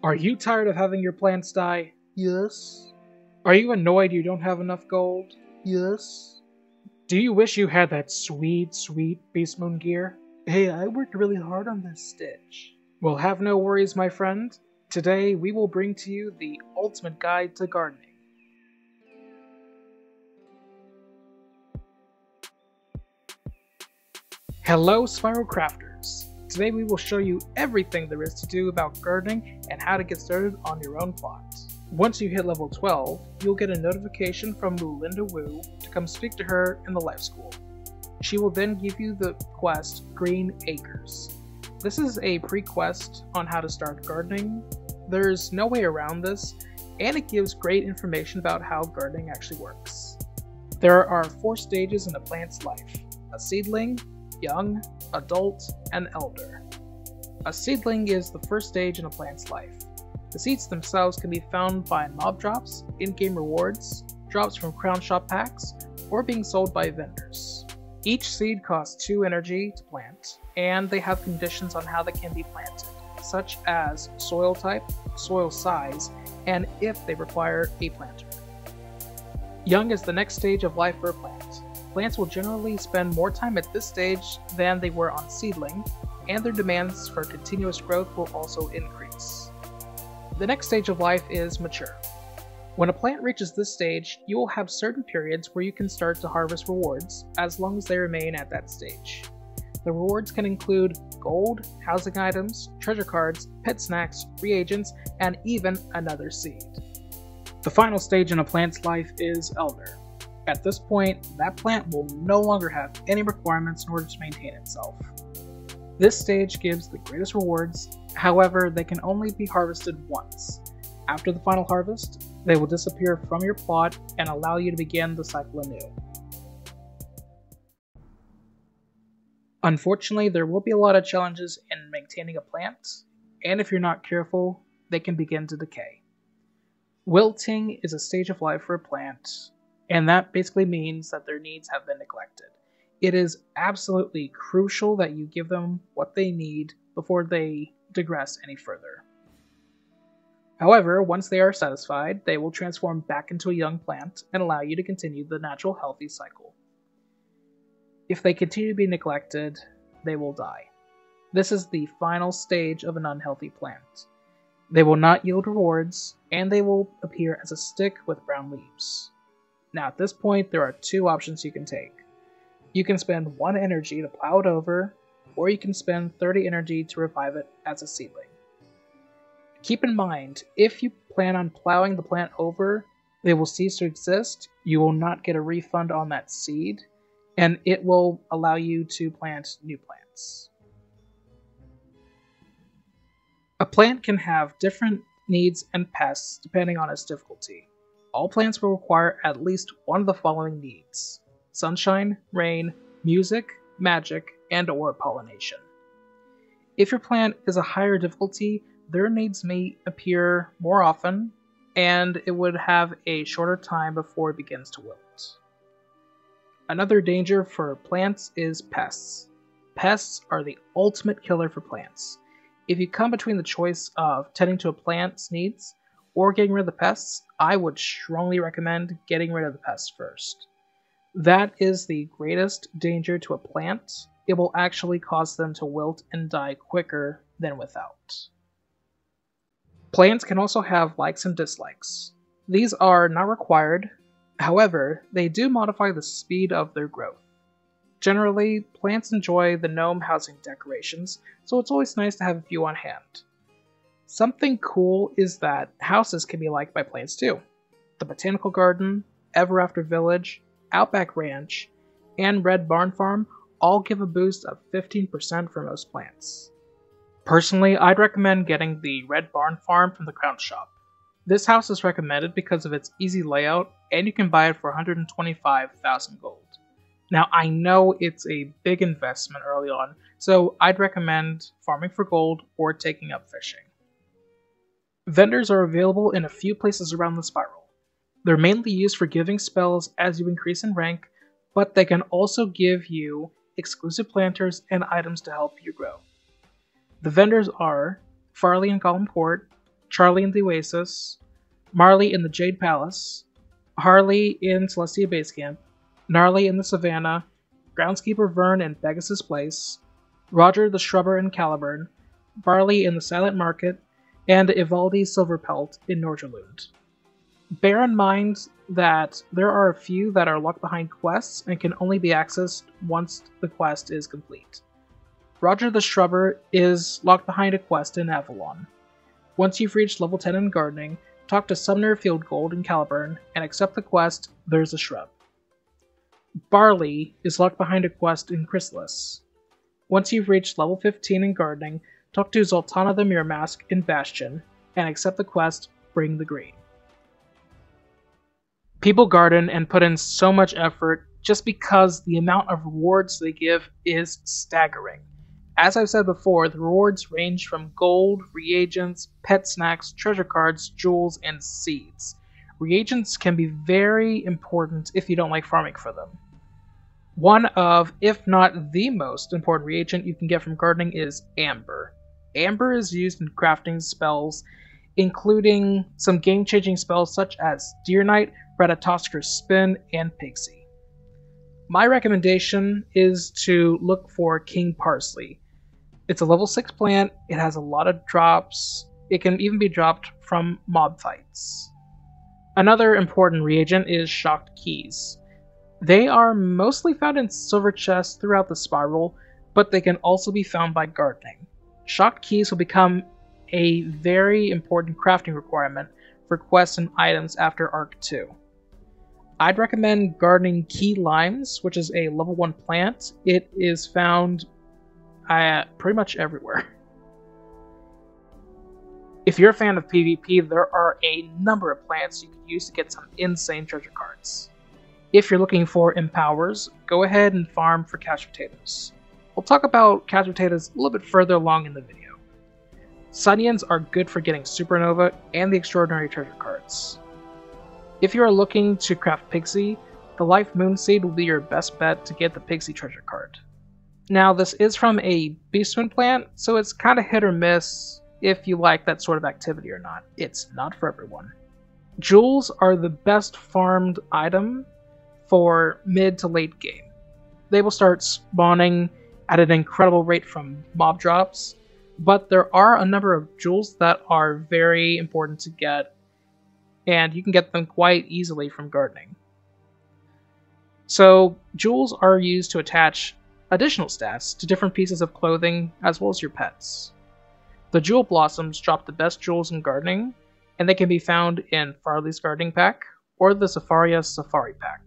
Are you tired of having your plants die? Yes. Are you annoyed you don't have enough gold? Yes. Do you wish you had that sweet, sweet Beast Moon gear? Hey, I worked really hard on this stitch. Well, have no worries, my friend. Today we will bring to you the ultimate guide to gardening. Hello, Spiral Crafters! Today we will show you everything there is to do about gardening and how to get started on your own plot. Once you hit level 12, you'll get a notification from Linda Wu to come speak to her in the Life School. She will then give you the quest Green Acres. This is a pre-quest on how to start gardening. There's no way around this, and it gives great information about how gardening actually works. There are 4 stages in a plant's life: a seedling, young, adult, and elder. A seedling is the first stage in a plant's life. The seeds themselves can be found by mob drops, in-game rewards, drops from Crown Shop packs, or being sold by vendors. Each seed costs 2 energy to plant, and they have conditions on how they can be planted, such as soil type, soil size, and if they require a planter. Young is the next stage of life for a plant. Plants will generally spend more time at this stage than they were on seedling, and their demands for continuous growth will also increase. The next stage of life is mature. When a plant reaches this stage, you will have certain periods where you can start to harvest rewards as long as they remain at that stage. The rewards can include gold, housing items, treasure cards, pet snacks, reagents, and even another seed. The final stage in a plant's life is elder. At this point, that plant will no longer have any requirements in order to maintain itself. This stage gives the greatest rewards, however, they can only be harvested once. After the final harvest, they will disappear from your plot and allow you to begin the cycle anew. Unfortunately, there will be a lot of challenges in maintaining a plant, and if you're not careful, they can begin to decay. Wilting is a stage of life for a plant, and that basically means that their needs have been neglected. It is absolutely crucial that you give them what they need before they digress any further. However, once they are satisfied, they will transform back into a young plant and allow you to continue the natural healthy cycle. If they continue to be neglected, they will die. This is the final stage of an unhealthy plant. They will not yield rewards, and they will appear as a stick with brown leaves. Now at this point, there are 2 options you can take. You can spend 1 energy to plow it over, or you can spend 30 energy to revive it as a seedling. Keep in mind, if you plan on plowing the plant over, they will cease to exist, you will not get a refund on that seed, and it will allow you to plant new plants. A plant can have different needs and pests depending on its difficulty. All plants will require at least one of the following needs: sunshine, rain, music, magic, and/or pollination. If your plant is a higher difficulty, their needs may appear more often, and it would have a shorter time before it begins to wilt. Another danger for plants is pests. Pests are the ultimate killer for plants. If you come between the choice of tending to a plant's needs or getting rid of the pests, I would strongly recommend getting rid of the pests first. That is the greatest danger to a plant. It will actually cause them to wilt and die quicker than without. Plants can also have likes and dislikes. These are not required, however, they do modify the speed of their growth. Generally, plants enjoy the gnome housing decorations, so it's always nice to have a few on hand. Something cool is that houses can be liked by plants too. The Botanical Garden, Ever After Village, Outback Ranch, and Red Barn Farm all give a boost of 15% for most plants. Personally, I'd recommend getting the Red Barn Farm from the Crown Shop. This house is recommended because of its easy layout, and you can buy it for 125,000 gold. Now, I know it's a big investment early on, so I'd recommend farming for gold or taking up fishing. Vendors are available in a few places around the spiral. They're mainly used for giving spells as you increase in rank, but they can also give you exclusive planters and items to help you grow. The vendors are Farley and Gollum Court, Charlie in the Oasis, Marley in the Jade Palace, Harley in Celestia Base Camp, Gnarly in the Savannah, Groundskeeper Vern in Pegasus Place, Roger the Shrubber in Caliburn, Barley in the Silent Market, and Ivaldi Silverpelt in Norgerlund. Bear in mind that there are a few that are locked behind quests and can only be accessed once the quest is complete. Roger the Shrubber is locked behind a quest in Avalon. Once you've reached level 10 in Gardening, talk to Sumner Fieldgold in Caliburn and accept the quest There's a Shrub. Barley is locked behind a quest in Chrysalis. Once you've reached level 15 in Gardening, talk to Zoltana the Mirror Mask in Bastion and accept the quest Bring the Green. People garden and put in so much effort just because the amount of rewards they give is staggering. As I've said before, the rewards range from gold, reagents, pet snacks, treasure cards, jewels, and seeds. Reagents can be very important if you don't like farming for them. One of, if not the most important reagent you can get from gardening is amber. Amber is used in crafting spells, including some game-changing spells such as Deer Knight, Ratatoskers Spin, and Pixie. My recommendation is to look for King Parsley. It's a level 6 plant, it has a lot of drops, it can even be dropped from mob fights. Another important reagent is Shocked Keys. They are mostly found in silver chests throughout the spiral, but they can also be found by gardening. Shocked Keys will become a very important crafting requirement for quests and items after Arc 2. I'd recommend gardening Key Limes, which is a level 1 plant. It is found pretty much everywhere. If you're a fan of PvP, there are a number of plants you can use to get some insane treasure cards. If you're looking for empowers, go ahead and farm for couch potatoes. We'll talk about couch potatoes a little bit further along in the video. Sunions are good for getting Supernova and the Extraordinary Treasure cards. If you are looking to craft Pixie, the Life Moon Seed will be your best bet to get the Pixie Treasure card. Now this is from a Beastman plant, so it's kind of hit or miss if you like that sort of activity or not. It's not for everyone. Jewels are the best farmed item for mid to late game. They will start spawning at an incredible rate from mob drops, but there are a number of jewels that are very important to get, and you can get them quite easily from gardening. So jewels are used to attach additional stats to different pieces of clothing as well as your pets. The Jewel Blossoms drop the best jewels in gardening, and they can be found in Farley's Gardening Pack or the Safaria Safari Pack.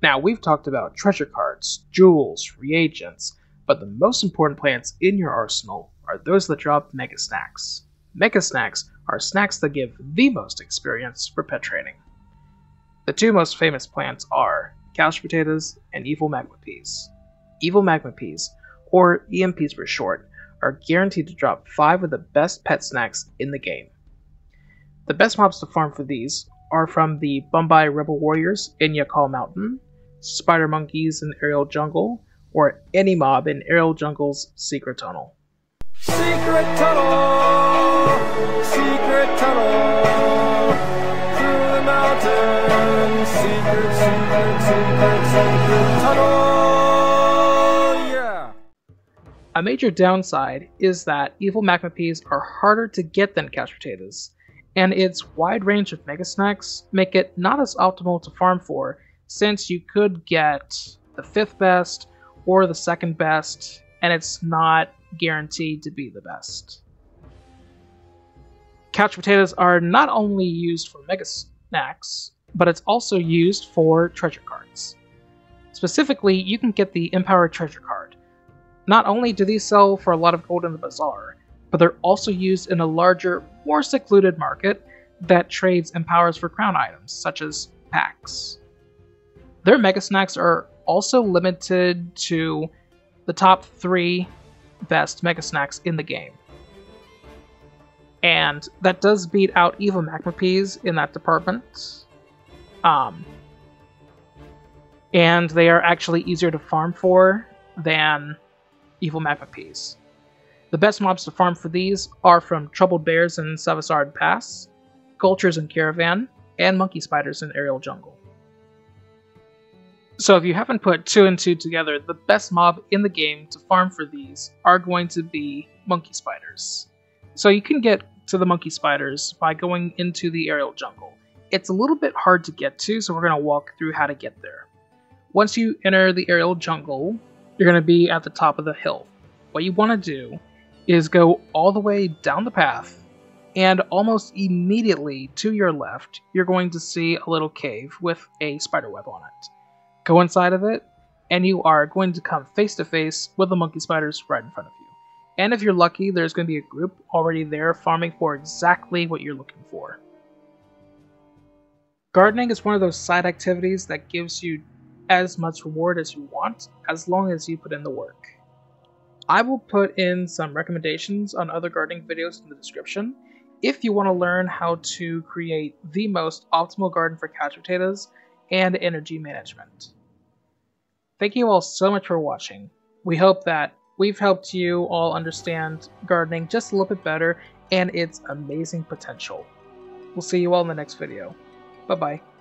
Now, we've talked about treasure cards, jewels, reagents, but the most important plants in your arsenal are those that drop Mega Snacks. Mega Snacks are snacks that give the most experience for pet training. The two most famous plants are couch potatoes and evil magma peas. Evil magma peas, or EMPs for short, are guaranteed to drop 5 of the best pet snacks in the game. The best mobs to farm for these are from the Bombay Rebel Warriors in Yakal Mountain, Spider Monkeys in Aerial Jungle, or any mob in Aerial Jungle's Secret Tunnel. Secret tunnel, secret tunnel, through the mountains, secret tunnel, yeah! A major downside is that evil magma peas are harder to get than couch potatoes, and its wide range of mega snacks make it not as optimal to farm for, since you could get the 5th best or the 2nd best, and it's not guaranteed to be the best. Couch potatoes are not only used for mega snacks, but it's also used for treasure cards. Specifically, you can get the Empowered Treasure card. Not only do these sell for a lot of gold in the bazaar, but they're also used in a larger, more secluded market that trades empowers for crown items, such as packs. Their mega snacks are also limited to the top 3 best mega snacks in the game. And that does beat out evil magma peas in that department. And they are actually easier to farm for than evil magma peas. The best mobs to farm for these are from Troubled Bears in Savasard Pass, Gulchers in Caravan, and Monkey Spiders in Aerial Jungle. So if you haven't put 2 and 2 together, the best mob in the game to farm for these are going to be Monkey Spiders. So you can get to the Monkey Spiders by going into the Aerial Jungle. It's a little bit hard to get to, so we're going to walk through how to get there. Once you enter the Aerial Jungle, you're going to be at the top of the hill. What you want to do is go all the way down the path, and almost immediately to your left, you're going to see a little cave with a spider web on it. Go inside of it, and you are going to come face to face with the monkey spiders right in front of you. And if you're lucky, there's going to be a group already there farming for exactly what you're looking for. Gardening is one of those side activities that gives you as much reward as you want, as long as you put in the work. I will put in some recommendations on other gardening videos in the description if you want to learn how to create the most optimal garden for couch potatoes and energy management. Thank you all so much for watching. We hope that we've helped you all understand gardening just a little bit better and its amazing potential. We'll see you all in the next video. Bye-bye.